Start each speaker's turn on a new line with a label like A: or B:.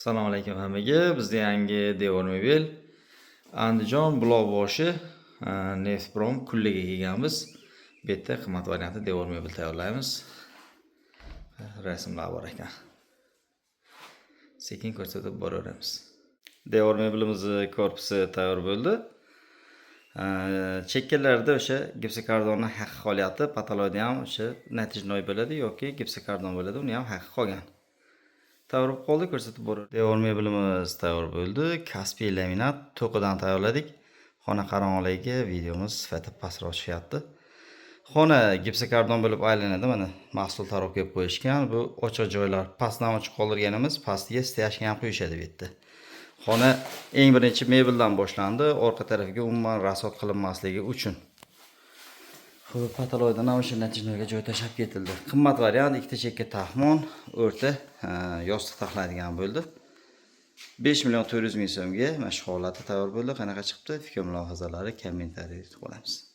A: Assalomu alaykum hammaga. Bizda yangi devor mebel Andijon Buloqboshi Neftprom kulliga kelganmiz. Bu yerda qimmat variantli devor mebel tayyorlaymiz. Rasmlar bor ekan. Sekin ko'rsatib boraveramiz. Devor mebelimizni korpusi tayyor bo'ldi. Chekkalarida o'sha gipsokardonni haqqi qolyapti. Patologda ham o'sha natijnoy bo'ladi yoki gipsokardon bo'ladi, uni ham haqqi qolgan. Tayyor qoldi, ko'rsatib boraver. Devor mebelimiz tayyor bo'ldi. Kaspiy laminat to'qidan tayyorladik. Xona qorong'iligi videomiz sifati pastroq chiqyapti. Xona gipsokardon bo'lib aylanadi. Mana mahsul tarov kelib qo'yishgan. Bu ochiq joylar pastdan ochiq qoldirganimiz, pastiga steyashka ham qo'yishadi bu yerda. Xona eng birinchi mebeldan boshlandi. Orqa tarafiga umuman rasod qilinmasligi uchun. Xo'p, patologdan ham o'sha natijnoyga joy tashab ketildi. Qimmat variant ikkita chekka taxmon, o'rta yostiq taxlaydigan bo'ldi. 5.400.000 so'mga mana shu holati tayyor bo'ldi. Qanaqa chiqibdi? Fikr mulohazalari kommentariyga qolamiz.